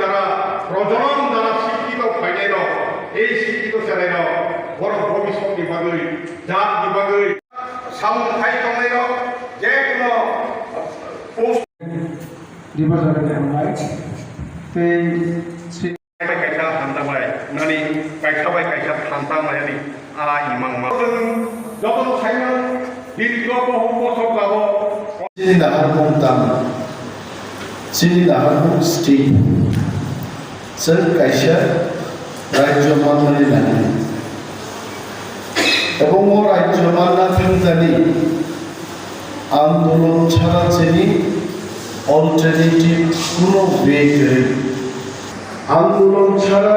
যারা প্রজনন যারা শিক্ষিত ফাইনাইল এই শিক্ষিত ছেলের বড় ভবিষ্যৎ বিভাগে জাত বিভাগে সামুখাই দंनाय যে কোনো post dibajakan yang baik. kaisa hantabai nani kaisa hantamayani ala imang ma joton saino dirgo bohok labo Sini dahar hometown, sini dahar home state. Sir kaisa রাজ্য মানলে লাগে এবং ও রাজ্য মানা থাকলে আন্দোলন ছাড়া চিনি অল্টারনেটিভ কোনো ওয়ে করে আন্দোলন ছাড়া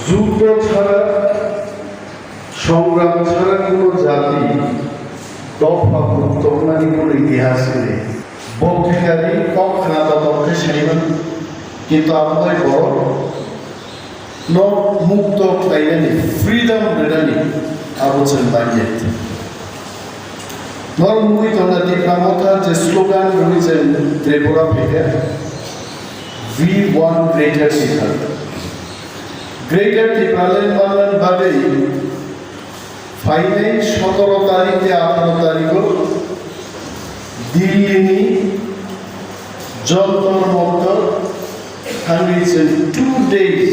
যুদ্ধ ছাড়া সংগ্রাম ছাড়া কোনো জাতি দফা তখনানি কোনো ইতিহাস নেই বক্তৃতারি কখনা ততকে সেইমান কিন্তু আমাদের বড় মুক্ত পাইলেনি ফ্রিডম রেডানি আবচন বানিয়ে নরমুই তোনা দিপামতা যে স্লোগান রয়েছে ত্রিপুরা থেকে we want greater Tripura greater Tripura মানন ভাবে ফাইনাল 17 তারিখে 18 তারিখ দিল্লি জন্তর মন্তর হয়েছে 2 days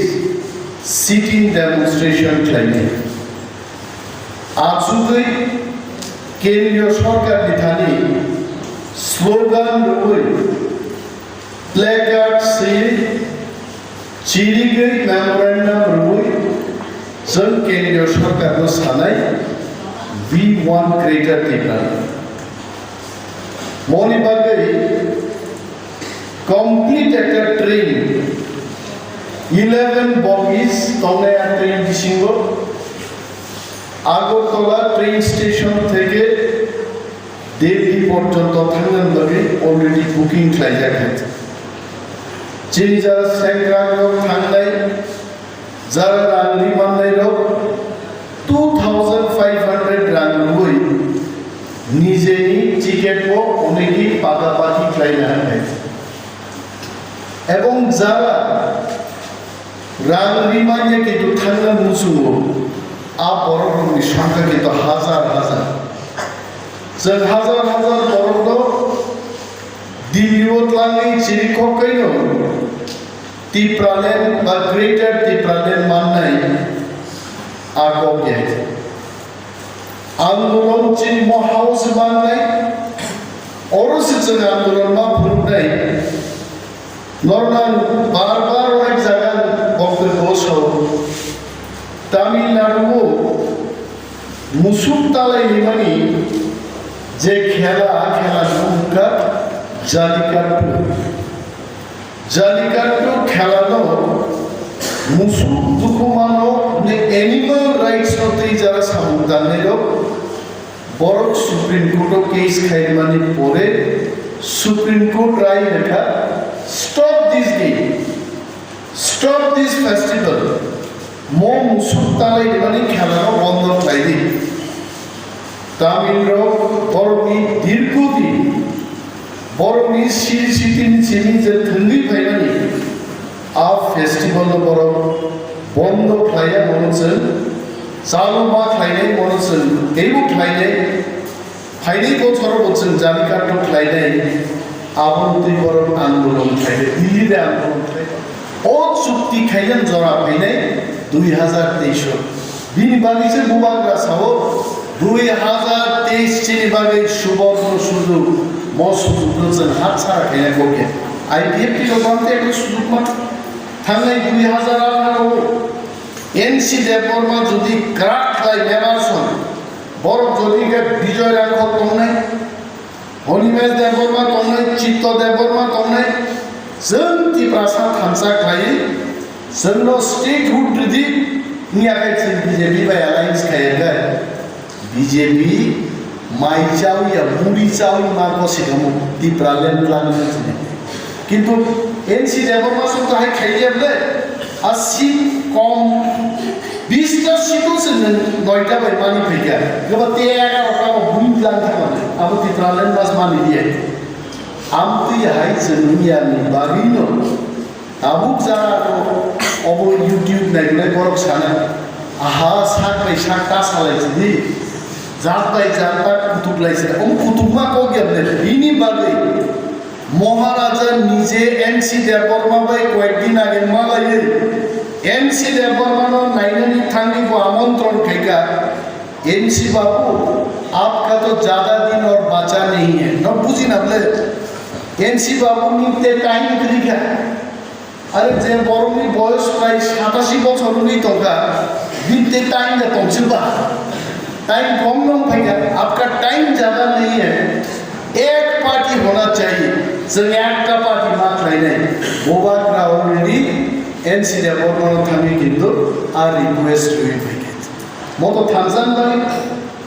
sitting demonstration claiming আজুই কেন্দ্রীয় সরকার বিধানে স্লোগান রয়ে প্ল্যাকার্ড সে চিরিগৈ মেমোরেন্ডাম রয়ে जों কেন্দ্রীয় সরকারকে সানাই we want greater Tripura মনিবাগে কমপ্লিট একটা ট্রেন 11 বগিজ তংনায়া ট্রেন বিশিঙ্গ আগরতলা ট্রেন স্টেশন থেকে দিল্লি পর্যন্ত থাঙ্গান লগে অলরেডি বুকিং খাইয়া খাইছে যিনি যারা সেংগ্রাং থাঙ্গাই যারা রাংলি মান্নাই 2500 রাং লই নিজেই টিকেট ও অনেকই পাকাপাকি খাইয়া খাইছে এবং যারা রাংলি মানিয়ে কিন্তু থাঙ্গান মুসুমো বড় সংখ্যা কিন্তু হাজার হাজার जों हाजार हाजार बर'नो दिल्लीयाव लाङै चिरिखकैनो टिप्रालेण्ड बा ग्रेटार टिप्रालेण्ड माननाय आगगे आन्दोलन चिन महाउस माननाय अरसे जों आन्दोलन मा फुरनाय नरनां बार बार अनेक जायगा बक्तव्य सौ तामिलनाडु मुसुक तालाय निमानि যে খেলা নৌকা জালিকাট্টু খেলানো মুসুক দুকুমানো এনিমাল রাইটস নতেই যারা সামুদানের বড় সুপ্রিম কোর্ট কেস খাইমানি পরে সুপ্রিম কোর্ট রায় লেখা স্টপ দিস ফেস্টিভ্যাল মুসুক তালাই মানে খেলানো বন্ধ খাইদি তামিল বরমি দীর্ঘদিন বরমি সিটিন চিনি যে থন্দি ফাইনানি আ ফেস্টিভ্যাল বড় বন্ধ খাইয়া মনছেন চালু মা খাইনাই মনছেন এইবু খাইনাই ফাইনাই বছর বলছেন জালিকাট্ট খাইনাই আবন্তি বড় আন্দোলন খাইলে দিল্লিতে আন্দোলন খাইলে ও চুক্তি খাইলেন জরা ফাইনাই 2023 বিনি বাগিছে মুবাগরা সাও 2023 চিনিবাগে সুবর্ণ সুযোগ সুযোগ রয়েছেন হাত ছাড়া খেয়ে গিয়ে আইপিএফটি লোকান্তে একটা সুযোগ মাত্র থাকলেই 2018 এনসি দেববর্মা যদি ক্রাক হয় নেবাসন বড় যদি বিজয় রাঘব তংনাই হরিমেশ দেববর্মা তংনাই চিত্ত দেববর্মা তংনাই जों टिप्रासा थामसा खायै जोंनो स्टेटहुड रिदि नियाखायथिं बिजेपि बाय अलायन्स खायगाय बीजेपी माइचाउया मुरिचाउ मा कसिगमु टिप्रालेन प्लान किन्तु एनसी देबमा सुताय खायजेबले आसि कम 20 टा सिटो जों 9 टा बाय मानि फैगा गोबा 13 टा बुइन प्लान थाबानो आबो टिप्रालेन बास मानि दिए आमति हाय जोंनियानि बागिनो Abuk zara obo YouTube naik borok sana. Aha sak bai sak tas halai sini. Zat bai zat kutub lai sini. Kutub ma kau gede. Ini bagai Maharaja nije NC Devarma bai কয়েকদিন আগে মালায়ে NC Devarma no नाइननी थांगी को आमंत्रण करेगा NC बाबू आपका तो ज्यादा दिन और बचा नहीं है न बुझी ना बोले NC बाबू निकते टाइम करेगा अरे जे बरमी बयस प्राय 87 বছর नहीं तो का निकते टाइम का तुमसे टाइम कम न भाईगा आपका टाइम ज्यादा नहीं है एक पार्टी होना चाहिए जों একটা पार्टी मात्राय নাই बोबाकरा अलरेडी NC Devarma थांगी किन्तु আর রিকোয়েস্ট হয়ে থাকে মতো থানজান বাই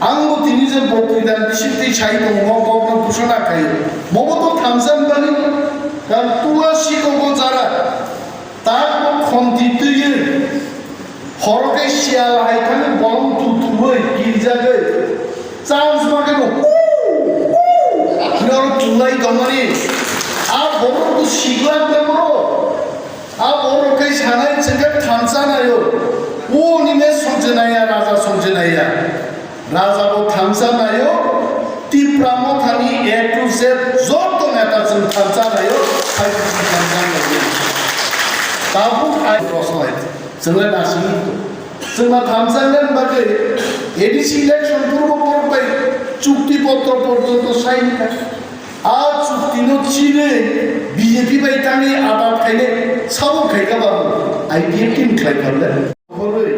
आंबो तिनी जे बक्तृता बिसिमते साहित्य मगबनो घोषणा खायो मगतो थामजान बानि कान तुलसी को जारा ताको खन्ति तुयो हरके सियाल हायखाने बम तुतुबै गिरजागै चान्स मागेनो नर तुलाई गमनि आ बरको सिगला देमरो आ बरके सानाय चेके थामजानायो ओ निमे संजनाया राजा संजनाया राजा को थामसा नायो तीप्रामो थानी A to Z जोतो नेता जों थामसा नायो फाइव थामसा नायो ताबु आइ प्रश्न है जोंला दासिम जोंना थामसानि बागै एडिसि इलेक्शन पूर्व परबाय चुक्ति पत्र पर्यन्त साइन आ चुक्तिनो चिरे बीजेपी बाय थांनि आबाद खायने साबो खायगा बाबु आइडिया टीम खायखाबले हरै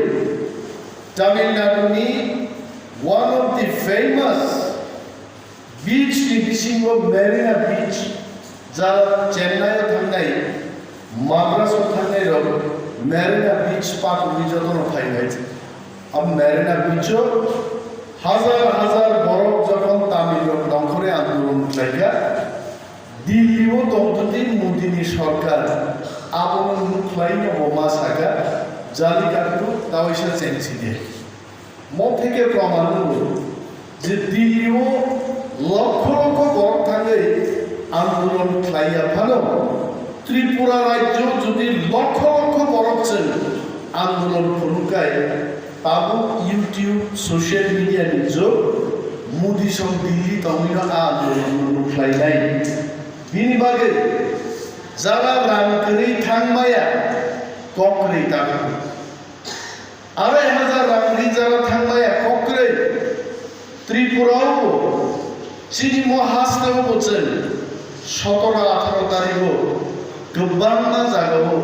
तामिलनाडुनि one of the famous beach division of Marina Beach jara Chennai thangnai Madras thangnai ro Marina Beach park bijoton phainai ab Marina Beach হাজার হাজার বরফ যখন তামিল দখলে আন্দোলন লাইগা দিল্লিও দন্ততি মোদিনী সরকার আবরণ মুখলাইনে বোমা সাগা জালিকাটু তাওইসা চেঞ্জি দিয়ে থেকে প্রমাণ যে দিল্লিও লক্ষ লক্ষ বরফ থাকে আন্দোলন খাইয়া ভালো ত্রিপুরা রাজ্য যদি লক্ষ লক্ষ বরফ ছিল আন্দোলন ফুলকায় তাবু ইউটিউব সোশ্যাল মিডিয়া নিজ মোদি সং দিল্লি তমিল আন্দোলন খাই নাই বিনি বাগে যারা রামকরি থাংমায়া ককরে তাকে 2,500 রামরি যারা থাংমায়া ককরে ত্রিপুরাও চিনিমো হাসতেও বলছেন 17-18 তারিখও গোবাং না জাগাবো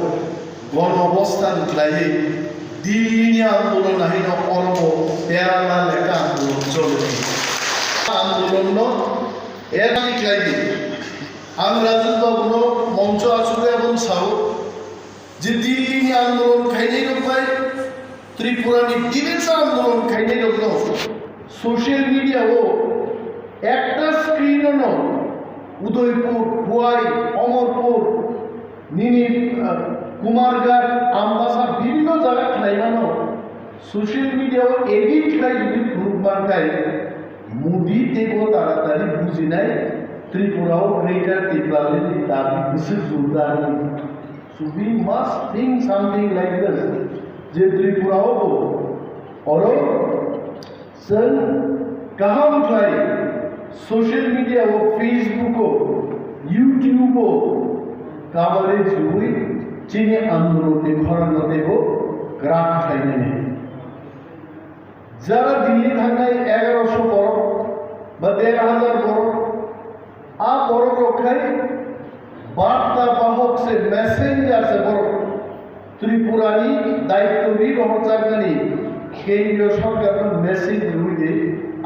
গণ অবস্থান খাইয়ে দিল্লি আন্দোলন আহিন অরব পেয়ারা লেখা আন্দোলন চলে আন্দোলন এরাই খাইয়ে আমি রাজেশ বাবুর মঞ্চ আসলে এবং সাউ যে দিল্লি আন্দোলন খাইয়ে রূপায় ত্রিপুরানি ডিমেন্স আন্দোলন খাইয়ে রূপ সোশ্যাল মিডিয়াও একটা স্ক্রিনও উদয়পুর হুয়াই অমরপুর নিনি কুমারঘাট আমবাসা বিভিন্ন জায়গায় খাইমানো সোশ্যাল মিডিয়াও এডিট খাই যদি গ্রুপ মার্কায় মোদি দেব তাড়াতাড়ি বুঝি নাই ত্রিপুরাও গ্রেটার ত্রিপুরালে দাবি কিছু জোরদার So we must think something like this. যে ত্রিপুরাও और सर कहाँ उठाए सोशल मीडिया वो फेसबुक हो यूट्यूब हो कवरेज हुई चीनी आंदोलन ने घराना देवो ग्राफ खाइने ने जरा दिल्ली थांगाई 1100 बरफ বা 1,500 बरफ आ बरफ रखाई বার্তা বাহক সে মেসেঞ্জার সে বরফ ত্রিপুরানি দায়িত্বী রহজাগানি কেন্দ্রীয় সরকার মেসেজ রুইলে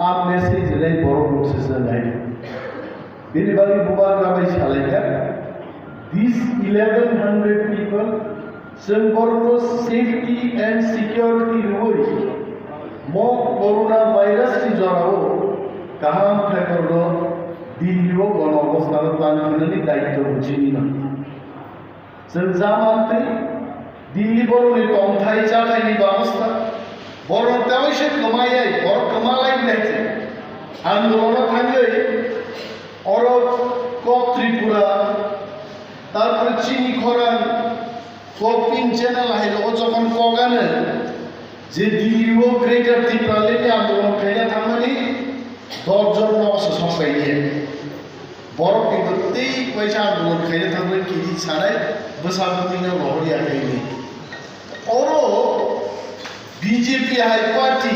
আ মেসেজ লাই বড় প্রসেসে নাই বেরিবারি বুবার গ্রামে সালাইকা দিস 1100 পিপল সেম্বরনো সেফটি এন্ড সিকিউরিটি রুই মো করোনা ভাইরাস টি জড়াও কাহাম ঠাকুরনো দিল্লিও গণ অবস্থান প্লানগুলি দায়িত্ব বুঝিনি না জামাতে দিল্লি বড়নি তন্থাই চালাইনি ব্যবস্থা বড় তেমন সে কমাইয়াই বড় কমালাই দেখছে আন্দোলন থাকলে অরব কক ত্রিপুরা তারপরে চিনি খরান কপিং চ্যানেল আহিল ও যখন কগানে যে দিল্লিও গ্রেটার ত্রিপুরালেন্ডে আন্দোলন খাইনা থামানি 10 জন নবাসে সবাই নিয়ে বড় কিন্তু তেই পয়সা আন্দোলন খাইনা থামলে কি ছাড়াই বসাবতিনা বহরিয়া খাইনি ওরও বিজেপি হাই পার্টি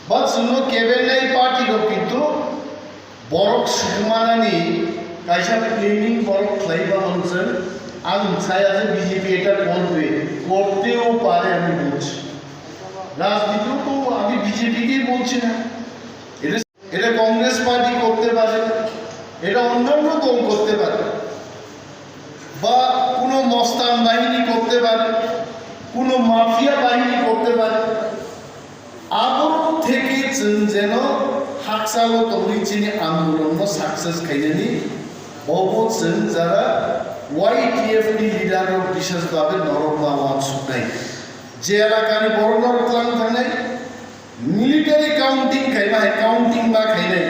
বা শুনো কেবেলাই পার্টিরও কিন্তু বরক সুকুমানানি কাইসা প্লেনিং বরক খাইবা হনছেন আমি ছায়া যে বিজেপি এটা করবে করতেও পারে আমি বলছি রাজনীতিও তো আমি বিজেপিকেই বলছি না এটা এটা কংগ্রেস পার্টি করতে পারে এটা অন্যান্য দল করতে পারে বা কোনো মস্তান বাহিনী করতে পারে কোনো মাফিয়া বাহিনী করতে পারে আবর থেকে যেন হাকসালো তৈরি আন্দোলন সাকসেস খাইনি অবচেন যারা ওয়াইটিএফটি লিডার বিশেষভাবে নরমা ওয়ান্স নাই যে এলাকানি বড় নরকলাং থানায় মিলিটারি কাউন্টিং খাইবা কাউন্টিং বা খাইনাই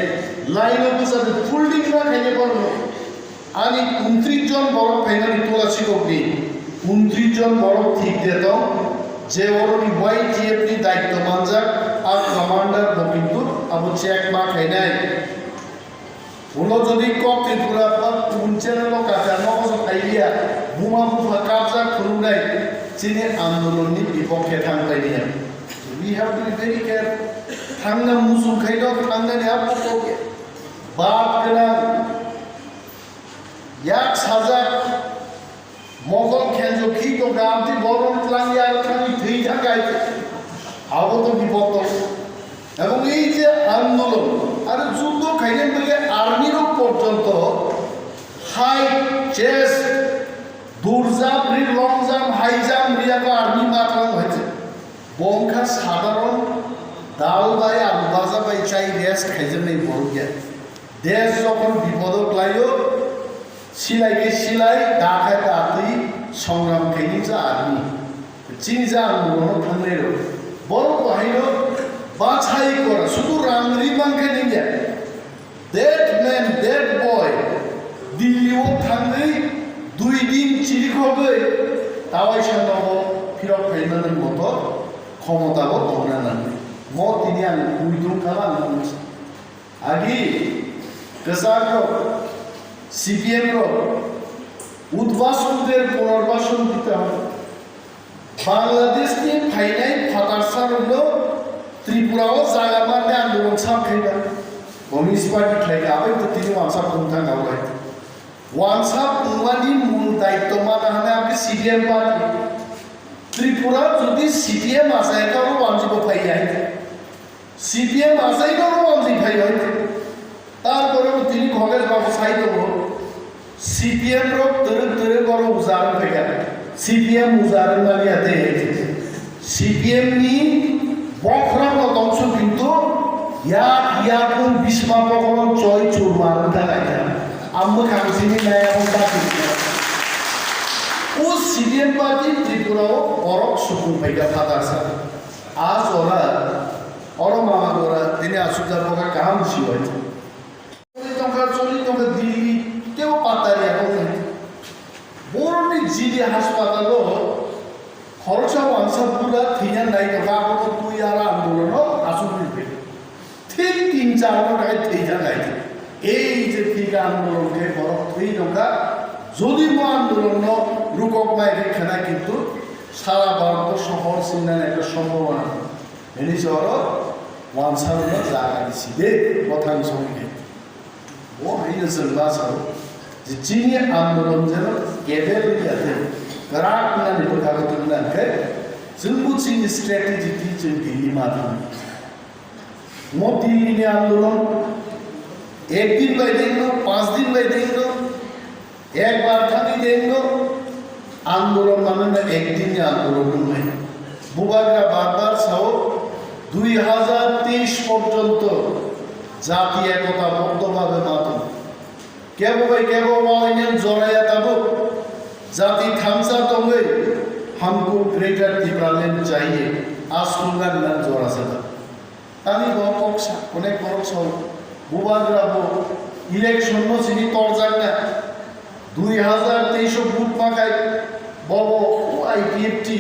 লাইন অফিসার ফুলডিং বা খাইনে পারল আমি 29 জন বড় ফাইনালি তোলাছি কবি 29 জন বড় ঠিক দিত যে ওরনি ওয়াইটিএফটি দায়িত্ব মানজাক আর কমান্ডার কিন্তু আবু চেক মা খাইনাই হলো যদি কক ত্রিপুরা বা চ্যানেল কাছে নগজ আইডিয়া বুমা বুফা কাবজা খুলুনাই চিনি আন্দোলননি বিপক্ষে থাকবাইনি we have to be very careful থাংনা মুসু খাইলো থাংনানি আপু কোকে বাপ কেনা এক সাজাক মগল খেঞ্জো কি তো গামতি বরণ ক্লাঙ্গি আর খানি ধেই থাকাই আবো তো বিপদ এবং এই যে আন্দোলন আর যুদ্ধ খাইলেন বলে আর্মিরও পর্যন্ত হাই চেস্ট দূরজাপ লং জাম্প হাই জাম্প রিয়াকে আর্মি মাতলাম হয়েছে বংখা সাধারণ দাল দায় আলু বাজা বাই চাই দেশ খাইছে নেই বড় গিয়া দেশ যখন বিপদ ক্লাইও সিলাইকে সিলাই ডাকায় তাড়াতাড়ি সংগ্রাম খাইনি যা আর্মি চিনি যা আন্দোলন থামলে বড় বাহির বাছাই করা শুধু রামরি বাংখে নিয়ে যায় দ্যাট ম্যান দ্যাট বয় দিল্লিও থামলেই 2 দিন চিরি হবে তাওয়াই সান্নব ফিরক ফাইনালের মতো ক্ষমতাও তখন নামে তিনি আমি কুড়িদুম খালা নামছি আগে কেসাগ্র সিপিএম উদ্বাসনদের পুনর্বাসন দিতে হবে বাংলাদেশকে ফাইনাই ফাটারসার হলো ত্রিপুরাও জায়গা মানে আন্দোলন সাপ খাইবা কমিউনিস্ট পার্টি খাইবা আবার তো তিনি ওয়ানসাপ কুমথাং গাওয়াই ওয়ানসাপ উমানি মূল দায়িত্ব মানে হানে আপনি সিপিএম পার্টি ত্রিপুরা যদি সিপিএম আসায় কারো ওয়ানজিব পাই যায় সিপিএম আসাই কারো ওয়ানজি পাই হয় তারপরেও তিনি খগেশ বাবু সাই দেব সিপিএম রোগ তরে তরে বড় উজারণ থেকে সিপিএম উজারণ মানে এতে সিপিএম নি বখরাম অংশ কিন্তু ইয়াকুন বিস্মা বখরম চয় চুর মারণ থাকায় আম্মু খামসিনি নাই এবং বাকি ও সিপিএম পার্টি ত্রিপুরাও বড় সুকুন পাইকা ফাদার স্যার আজ ওরা মামা ওরা তিনি আসুদার পোকা কাহা মুসি হয়েছে 40 টাকা দিল্লি কেউ পাতারি এখন বড়টি জিডি হাসপাতালও খরচা ওয়ানসাপুরা থিয়া নাই টাকা তো তুই আর আন্দোলন আসুন ঠিক 3-4 টাকায় থিয়া নাই এই যে থিকা আন্দোলনকে বড় 3 টাকা যদি মো আন্দোলন রুকক মাইকে খেলা কিন্তু সারা ভারত শহর সিন্নার একটা সম্ভাবনা এনে শহর ওয়ানসার জায়গা দিছি দে কথার সঙ্গে ও হাইয়েছেন বাসাও যে চিনি আন্দোলন যেন কেবেল ইয়াতে করাক না নিতে কাগজ না কে जोंबो चिनि स्ट्रेटेजिकली जों दिल्ली माथाम मो दिल्ली आंदोलन 1 दिन बाय देंगो 5 दिन बाय देंगो एक बार थामी देंगो आंदोलन माने 1 दिन आंदोलन नहीं बुबाग्रा बारबार साओ 2023 পর্যন্ত জাতি একতা বদ্ধভাবে মাতুম কেবল ওয়াইনেন জড়াইয়া তাবো জাতি থামসা তঙ্গে हमको ग्रेटर ত্রিপুরাল্যান্ড चाहिए आज सुनगा नाम जोड़ा सदा तानी बकसा अनेक बरसा बुबाग्राबो इलेक्शन नो सिनी तोर जागना 2023 बुट माखाय बबो आईपीएफटी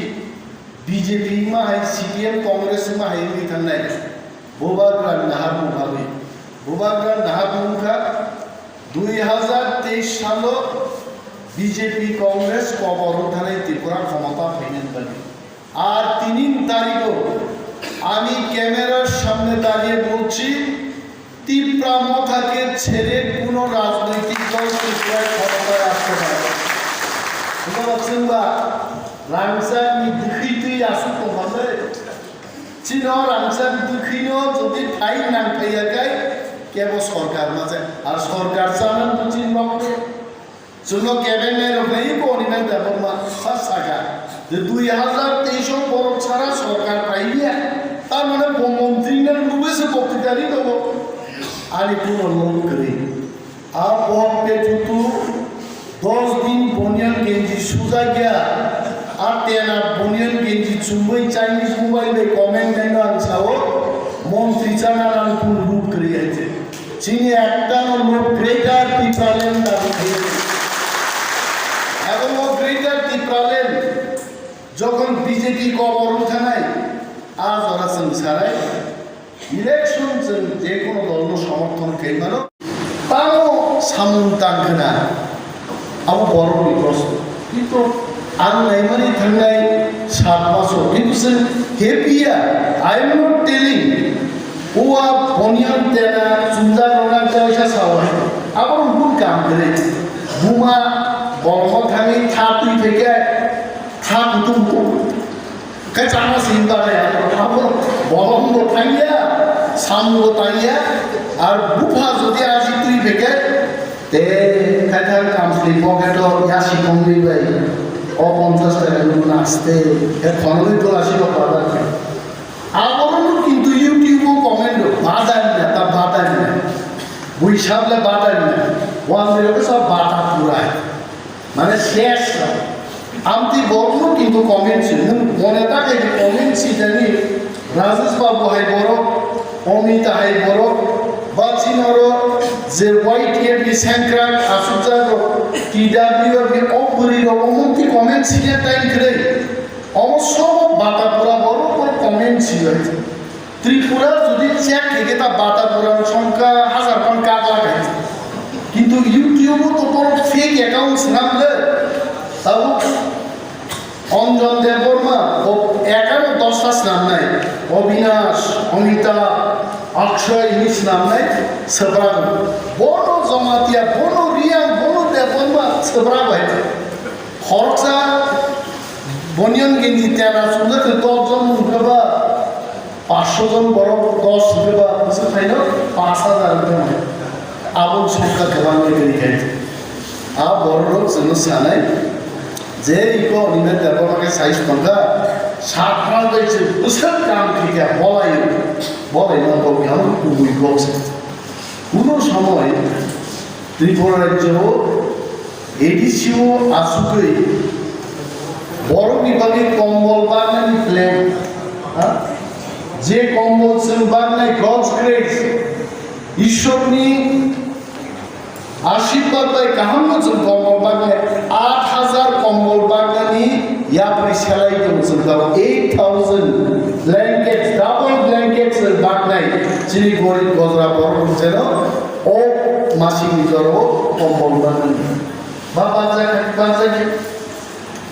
बीजेपी माहाय सीपीएम कांग्रेस माहाय थांनाय बोबाग्रा नाहारमुं भाबे बोबाग्रा नाहारमुंखा 2023 सालो बीजेपी कांग्रेस कबरन थानाय त्रिपुरा क्षमता फाइनेल बानी আর 3 তারিখও আমি ক্যামেরার সামনে দাঁড়িয়ে বলছি তীব্রা মাথাকে ছেড়ে কোনো রাজনৈতিক দল ত্রিপুরায় ক্ষমতায় আসতে পারে বুঝতে পারছেন বা রাংসার দুঃখিতই আসুক তোমাদের চিন রাংসার দুঃখিন যদি ঠাই নাংখাইয়াকাই কেবল সরকার মাঝে আর সরকার জানেন তো চিন বাবু জন্য ক্যাবিনেট হয়ে অনিমেষ দেবর্মা সাকা যে 2023 বড় ছাড়া সরকার পাইয়া তার মানে মন্ত্রীদের লুবেছে বক্তৃতারই দেব আর একটু অনুরোধ করি আর পে জুতু 10 দিন বনিয়ান গেঞ্জি সুজা গিয়া আর তেনা বনিয়ান গেঞ্জি চুম্বই চাইনিজ মোবাইলে কমেন্ট দেন আনছাও মন্ত্রী চানা নাম কোন রূপ করিয়াছে চিনি একটা লোক গ্রেটার পিপালেন দাবি খেয়েছে এবং ও গ্রেটার পিপালেন যখন বিজেপি কবর উঠানায় আজ ওরা সংসারায় ইলেকশন যে কোনো দল সমর্থন খেয়ে তাও সামন টাঙ্গনা আমার বড় প্রশ্ন কিন্তু আং নাইমানি থাঙ্গাই 7 মাসও কিন্তু হেপিয়া আই এম নট টেলিং ওয়া বনিয়ান তেনা সুন্দর রঙা পয়সা সাওয়া আবার কোন কাম করে বুমা বর্ম থামি থাতুই থেকে থাকুতুম cái trang nó xin ta này không bỏ không một thanh nhá xong một tay nhá আর বুফা যদি আসি তুই থেকে তে কাঠার কাম স্লিপ পকেট ইয়াসি কম দিবে ও 50 টাকা লোন আসতে এর ফলই তো আসি পাবা আবরণ কিন্তু ইউটিউবও কমেন্ট বাদান না তা বাদান না বুই সাবলে বাদান না ওয়ান দিলে সব বাটা পুরায় মানে শেষ আমতি বর্ণ কিন্তু কমেন্ট ছিল মনে থাকে যে কমেন্ট জানি রাজেশ বাবু হাই বড় অমিতা হাই বড় বা চিনর যে হোয়াইট এডি স্যাংক্রাক আসুজার টিডাব্লিউ এর অপরির অমন্তি কমেন্ট ছিল টাইম করে অবশ্য বাতাপুরা বড় বড় কমেন্ট ছিল ত্রিপুরা যদি চেক থেকে তা বাতাপুরার সংখ্যা হাজার খান কাজ লাগাই কিন্তু ইউটিউবও তো বড় ফেক অ্যাকাউন্টস নামলে তাও অঞ্জন দেববর্মা ও 11-10 নাম নাই অবিনাশ অমিতা অক্ষয় ইনিস নাম নাই সবরাগ বড় জমাতিয়া বড় রিয়াং বড় দেববর্মা সবরাগ হয়েছে খরচা বনিয়ন গেঞ্জি তেনা সুন্দর 10 জন উঠবা 500 জন বড় 10 উঠবা বুঝতে পাই না 5000 উঠবা আবল সংখ্যা কেমন করে আ বড় লোক জন্য সানাই যে ইকো অনিমেষ দেবকে 60 টাকা 7 মাস হয়েছে বুঝতে কাম ঠিক বলাই না তো আমি কুবুই বলছে কোনো সময় ত্রিপুরা রাজ্য এডিসিও আসুকই বড় বিভাগের কম্বল বাগানি প্ল্যান যে কম্বল ছিল বাগানে গজ গ্রেড ঈশ্বরনি আশীর্বাদ পাই কাহান্ন জন কম্বল বাগানে 8000 কম্বল বাগানি ইয়াপরি সেলাই করেছেন 8000 ব্ল্যাঙ্কেটস ডাবল ব্ল্যাঙ্কেটস এর বাগানাই চিনি গরিব গজরা বড় যেন ও মাসি নিজর কম্বল বাগানি বা বাচ্চা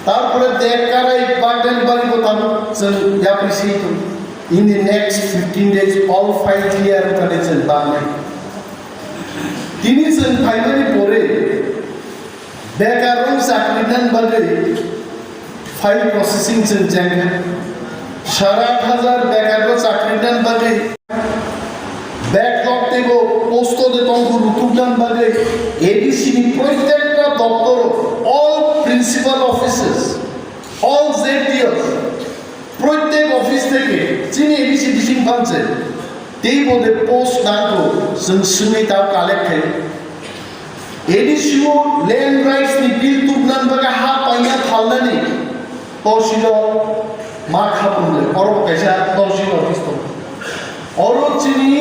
তারপরে দেখারাই বাগান বাড়ি কোথাও ইয়াপরি সেই in the next 15 days all 5 year করেছেন বাগানাই তিনি ফাইনালি পরে বেকার চাকরি নেন বলে ফাইল প্রসেসিং চেঞ্জেন 8,500 বেকার চাকরি নেন বলে ব্যাকলগ দেব পোস্ট দেবঙ্গ রুতুদান বলে এডিসি প্রত্যেকটা দপ্তর অল প্রিন্সিপাল অফিসেস অল জেডিওস প্রত্যেক অফিস থেকে চিনি এডিসি ডিসিং ফানছে তে বলে পোস্ট নাঙ্গো जों सुनै दा कालेक्ट खायो एडिसिओ लैंड राइट्स नि बिल तुबनान बगा हा पाइना थालनानि तहसील मा खाबुले अरब कैसा तहसील अफिस तो अरब चिनि